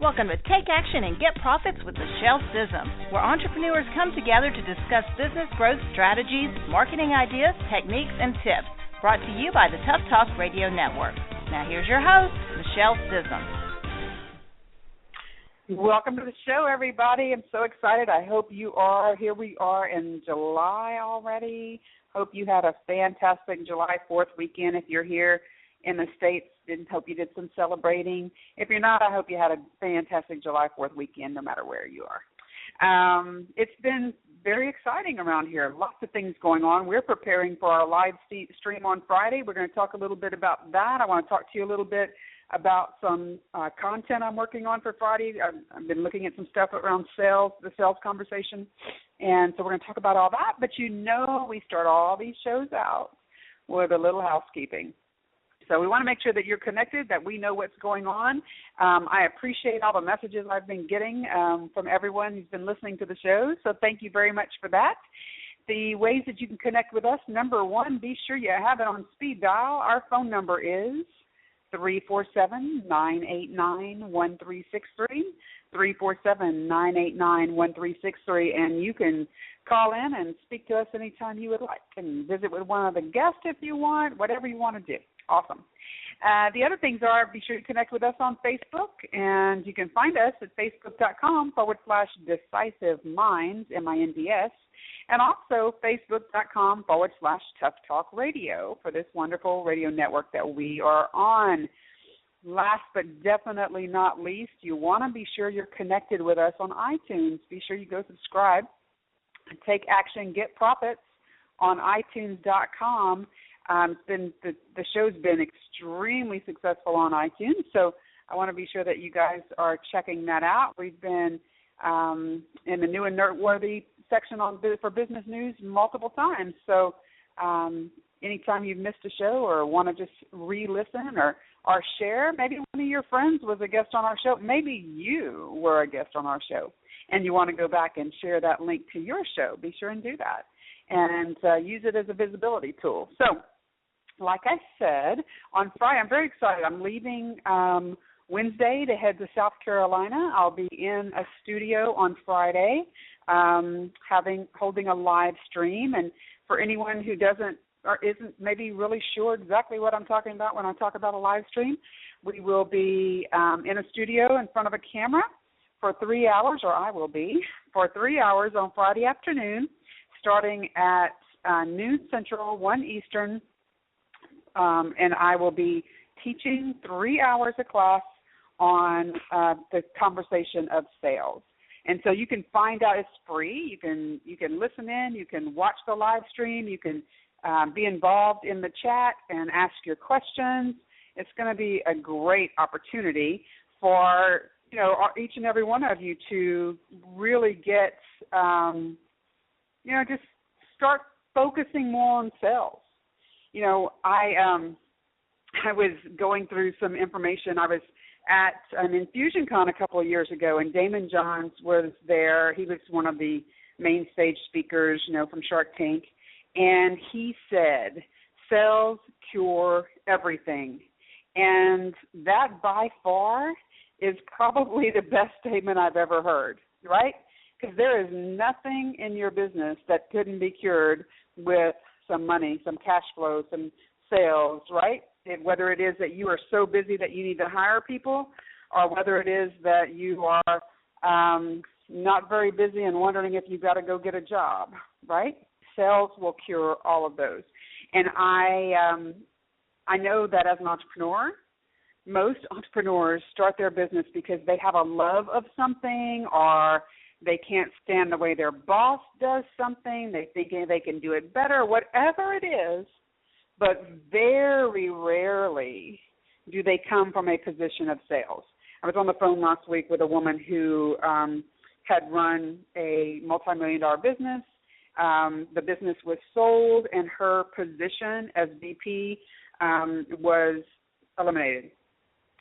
Welcome to Take Action and Get Profits with Michele Scism, where entrepreneurs come together to discuss business growth strategies, marketing ideas, techniques, and tips. Brought to you by the Tough Talk Radio Network. Now here's your host, Michele Scism. Welcome to the show, everybody. I'm so excited. I hope you are. Here we are in July already. Hope you had a fantastic July 4th weekend if you're here in the States. Hope you did some celebrating. If you're not, I hope you had a fantastic July 4th weekend no matter where you are. It's been very exciting around here. Lots of things going on. We're preparing for our live stream on Friday. We're going to talk a little bit about that. I want to talk to you a little bit about some content I'm working on for Friday. I've been looking at some stuff around sales, the sales conversation, and so we're going to talk about all that. But you know we start all these shows out with a little housekeeping. So we want to make sure that you're connected, that we know what's going on. I appreciate all the messages I've been getting from everyone who's been listening to the show, so thank you very much for that. The ways that you can connect with us, number one, be sure you have it on speed dial. Our phone number is 347-989-1363, 347-989-1363, and you can call in and speak to us anytime you would like and visit with one of the guests if you want, whatever you want to do. Awesome. The other things are, be sure to connect with us on Facebook, and you can find us at facebook.com/decisive minds, M-I-N-D-S, and also facebook.com/Tough Talk Radio for this wonderful radio network that we are on. Last but definitely not least, you want to be sure you're connected with us on iTunes. Be sure you go subscribe and Take Action, Get Profits on iTunes.com. The show's been extremely successful on iTunes, so I want to be sure that you guys are checking that out. We've been in the new and noteworthy section for business news multiple times, so anytime you've missed a show or want to just re-listen or share, maybe one of your friends was a guest on our show, maybe you were a guest on our show, and you want to go back and share that link to your show, be sure and do that, and use it as a visibility tool. So, like I said, on Friday, I'm very excited. I'm leaving Wednesday to head to South Carolina. I'll be in a studio on Friday holding a live stream. And for anyone who doesn't or isn't maybe really sure exactly what I'm talking about when I talk about a live stream, we will be in a studio in front of a camera for 3 hours, or I will be, for 3 hours on Friday afternoon, starting at noon Central, 1 Eastern, and I will be teaching 3 hours of class on the conversation of sales. And so you can find out, it's free. You can listen in, you can watch the live stream, you can be involved in the chat and ask your questions. It's going to be a great opportunity for each and every one of you to really get just start focusing more on sales. I was going through some information. I was at an InfusionCon a couple of years ago, and Damon Johns was there. He was one of the main stage speakers, from Shark Tank, and he said, sales cure everything. And that by far is probably the best statement I've ever heard, right? Because there is nothing in your business that couldn't be cured with some money, some cash flow, some sales, right? Whether it is that you are so busy that you need to hire people, or whether it is that you are not very busy and wondering if you've got to go get a job, right? Sales will cure all of those. And I know that as an entrepreneur, most entrepreneurs start their business because they have a love of something, or they can't stand the way their boss does something. They think they can do it better, whatever it is, but very rarely do they come from a position of sales. I was on the phone last week with a woman who had run a multi-million-dollar business. The business was sold, and her position as VP was eliminated.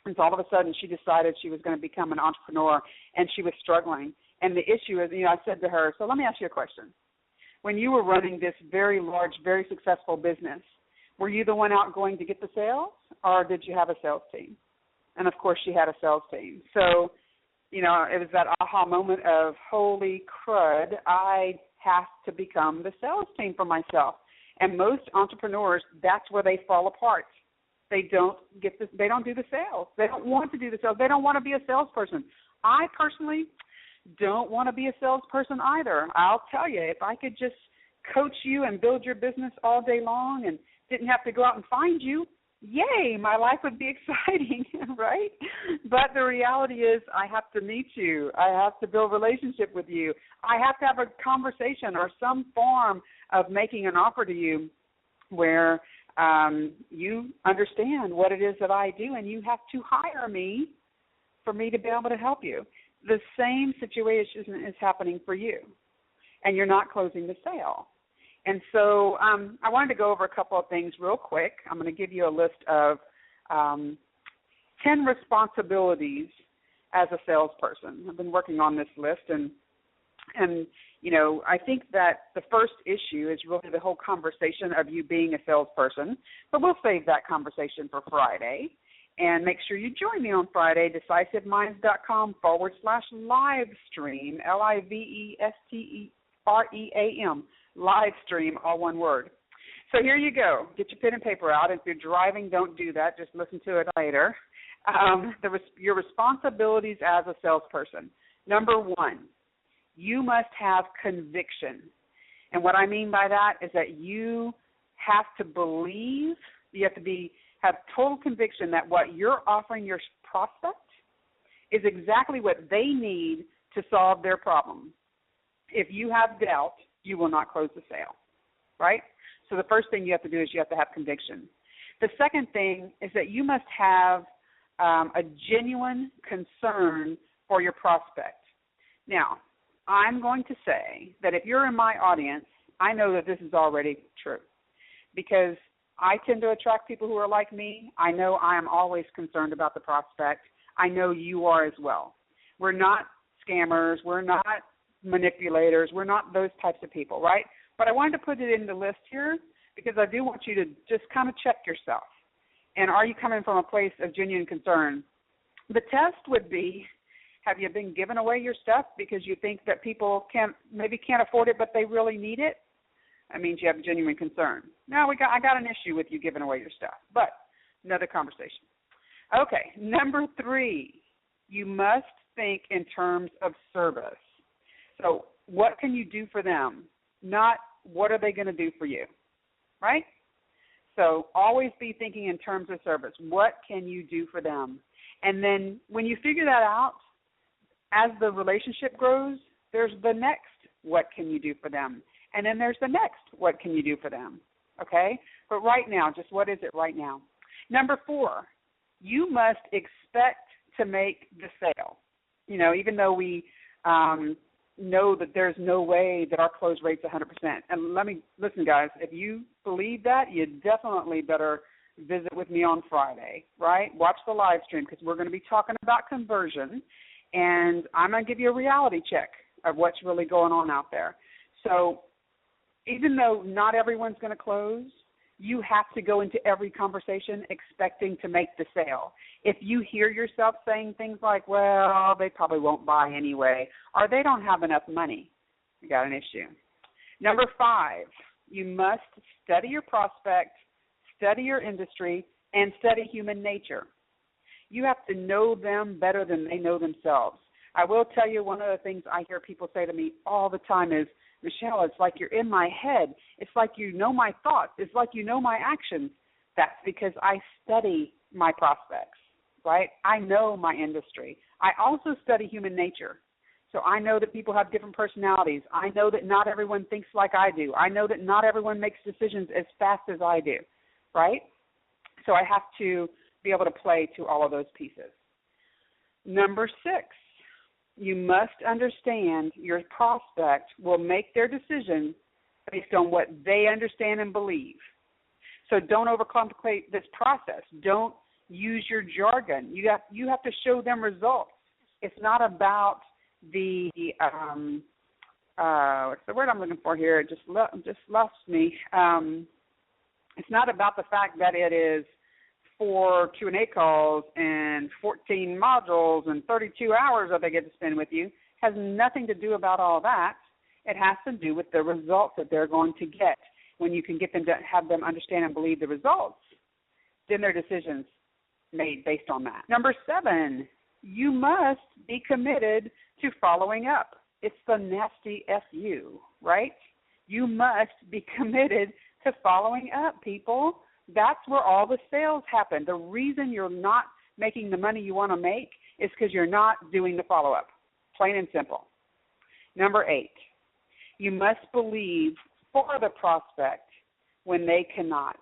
And so all of a sudden she decided she was going to become an entrepreneur, and she was struggling. And the issue is, I said to her, so let me ask you a question. When you were running this very large, very successful business, were you the one out going to get the sales, or did you have a sales team? And, of course, she had a sales team. So it was that aha moment of, holy crud, I have to become the sales team for myself. And most entrepreneurs, that's where they fall apart. They don't do the sales. They don't want to do the sales. They don't want to be a salesperson. I personally don't want to be a salesperson either. I'll tell you, if I could just coach you and build your business all day long and didn't have to go out and find you, yay, my life would be exciting, right? But the reality is I have to meet you. I have to build a relationship with you. I have to have a conversation or some form of making an offer to you where you understand what it is that I do, and you have to hire me for me to be able to help you. The same situation is happening for you, and you're not closing the sale. And so I wanted to go over a couple of things real quick. I'm going to give you a list of 10 responsibilities as a salesperson. I've been working on this list, and I think that the first issue is really the whole conversation of you being a salesperson, but we'll save that conversation for Friday. And make sure you join me on Friday, decisiveminds.com/live stream, LIVESTEREAM, live stream, all one word. So here you go. Get your pen and paper out. If you're driving, don't do that. Just listen to it later. Your responsibilities as a salesperson. Number one, you must have conviction. And what I mean by that is that you have to believe, you have to have total conviction that what you're offering your prospect is exactly what they need to solve their problem. If you have doubt, you will not close the sale, right? So the first thing you have to do is you have to have conviction. The second thing is that you must have a genuine concern for your prospect. Now, I'm going to say that if you're in my audience, I know that this is already true because I tend to attract people who are like me. I know I am always concerned about the prospect. I know you are as well. We're not scammers. We're not manipulators. We're not those types of people, right? But I wanted to put it in the list here because I do want you to just kind of check yourself. And are you coming from a place of genuine concern? The test would be, have you been giving away your stuff because you think that people can't afford it, but they really need it? That means you have a genuine concern. Now, I got an issue with you giving away your stuff, but another conversation. Okay, number 3, you must think in terms of service. So what can you do for them, not what are they going to do for you, right? So always be thinking in terms of service. What can you do for them? And then when you figure that out, as the relationship grows, there's the next, what can you do for them? And then there's the next, what can you do for them? Okay? But right now, just what is it right now? Number 4, you must expect to make the sale. Even though we know that there's no way that our close rate's 100%. And listen, guys, if you believe that, you definitely better visit with me on Friday, right? Watch the live stream because we're going to be talking about conversion, and I'm going to give you a reality check of what's really going on out there. So even though not everyone's going to close, you have to go into every conversation expecting to make the sale. If you hear yourself saying things like, well, they probably won't buy anyway, or they don't have enough money, you got an issue. Number 5, you must study your prospect, study your industry, and study human nature. You have to know them better than they know themselves. I will tell you, one of the things I hear people say to me all the time is, Michele, it's like you're in my head. It's like you know my thoughts. It's like you know my actions. That's because I study my prospects, right? I know my industry. I also study human nature. So I know that people have different personalities. I know that not everyone thinks like I do. I know that not everyone makes decisions as fast as I do, right? So I have to be able to play to all of those pieces. Number 6. You must understand your prospect will make their decision based on what they understand and believe. So don't overcomplicate this process. Don't use your jargon. You have to show them results. It's not about the what's the word I'm looking for here? It just lost me. It's not about the fact that it is 4 Q&A calls and 14 modules and 32 hours that they get to spend with you has nothing to do about all that. It has to do with the results that they're going to get. When you can get them to have them understand and believe the results, then their decisions made based on that. Number 7, you must be committed to following up. It's the nasty FU, right? You must be committed to following up, people. That's where all the sales happen. The reason you're not making the money you want to make is because you're not doing the follow-up, plain and simple. Number 8, you must believe for the prospect when they cannot.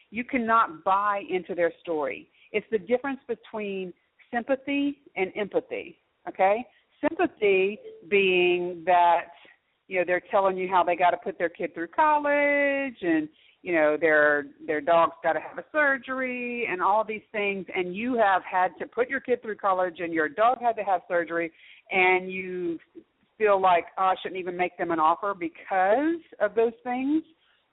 You cannot buy into their story. It's the difference between sympathy and empathy, okay? Sympathy being that, they're telling you how they got to put their kid through college and, their dog's got to have a surgery and all these things, and you have had to put your kid through college and your dog had to have surgery, and you feel like, I shouldn't even make them an offer because of those things.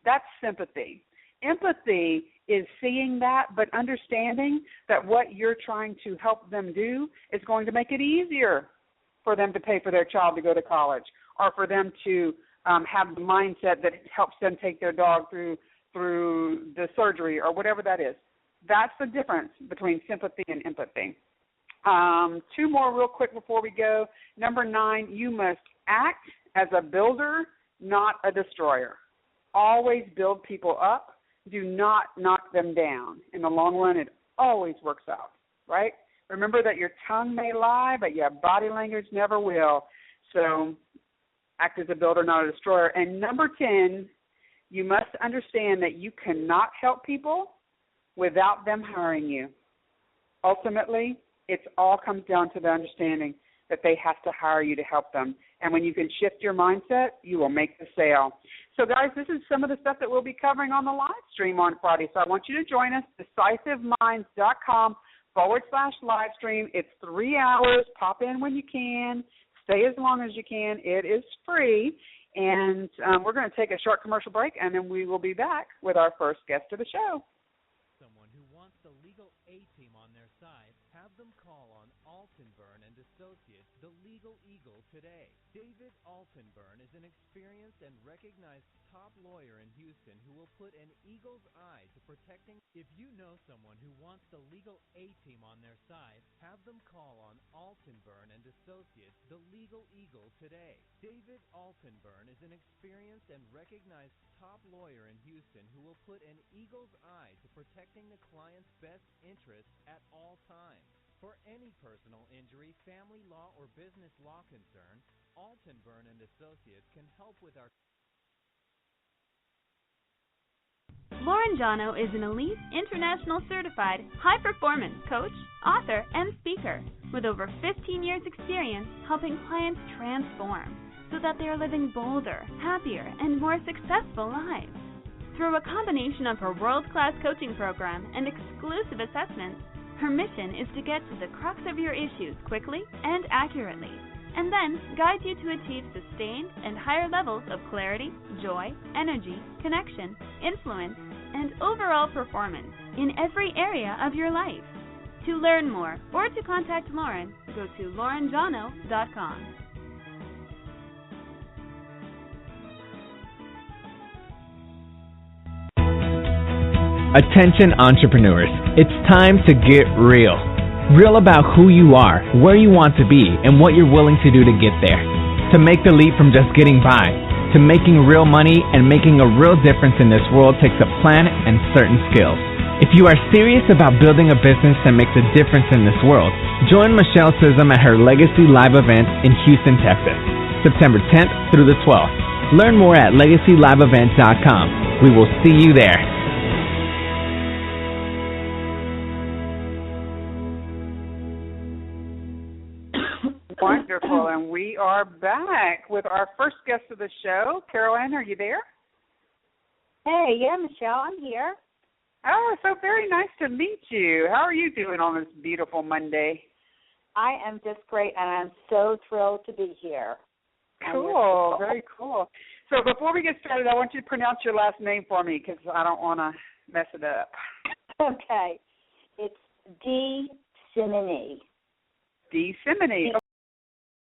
That's sympathy. Empathy is seeing that, but understanding that what you're trying to help them do is going to make it easier for them to pay for their child to go to college, or for them to have the mindset that helps them take their dog through the surgery or whatever that is. That's the difference between sympathy and empathy. 2 more real quick before we go. Number 9, you must act as a builder, not a destroyer. Always build people up. Do not knock them down. In the long run, it always works out, right? Remember that your tongue may lie, but your body language never will. So act as a builder, not a destroyer. And number 10, you must understand that you cannot help people without them hiring you. Ultimately, it all comes down to the understanding that they have to hire you to help them. And when you can shift your mindset, you will make the sale. So, guys, this is some of the stuff that we'll be covering on the live stream on Friday. So I want you to join us, decisiveminds.com/live stream. It's 3 hours. Pop in when you can. Stay as long as you can. It is free. And we're going to take a short commercial break, and then we will be back with our first guest of the show. Someone who wants the legal A-team on their side, have them call on Altenburn and Associates, the Legal Eagle, today. David Altenburn is an experienced and recognized top lawyer in Houston who will put an eagle's eye to protecting. If you know someone who wants the legal A-team on their side, have them call on Altenburn and Associates, the Legal Eagle, today. David Altenburn is an experienced and recognized top lawyer in Houston who will put an eagle's eye to protecting the client's best interests at all times. For any personal injury, family law, or business law concern, Altenburn and Associates can help with our... Lauren Jono is an elite, international certified, high-performance coach, author, and speaker with over 15 years' experience helping clients transform so that they are living bolder, happier, and more successful lives. Through a combination of her world-class coaching program and exclusive assessments, her mission is to get to the crux of your issues quickly and accurately, and then guide you to achieve sustained and higher levels of clarity, joy, energy, connection, influence, and overall performance in every area of your life. To learn more or to contact Lauren, go to laurenjono.com. Attention entrepreneurs, it's time to get real. Real about who you are, where you want to be, and what you're willing to do to get there. To make the leap from just getting by to making real money and making a real difference in this world takes a plan and certain skills. If you are serious about building a business that makes a difference in this world, join Michele Scism at her Legacy Live event in Houston, Texas, September 10th through the 12th. Learn more at legacyliveevent.com. We will see you there. Wonderful, and we are back with our first guest of the show. Carolyn, are you there? Hey, yeah, Michelle, I'm here. Oh, so very nice to meet you. How are you doing on this beautiful Monday? I am just great, and I'm so thrilled to be here. Cool, very cool. So before we get started, I want you to pronounce your last name for me because I don't want to mess it up. Okay. It's DeSimine. DeSimine.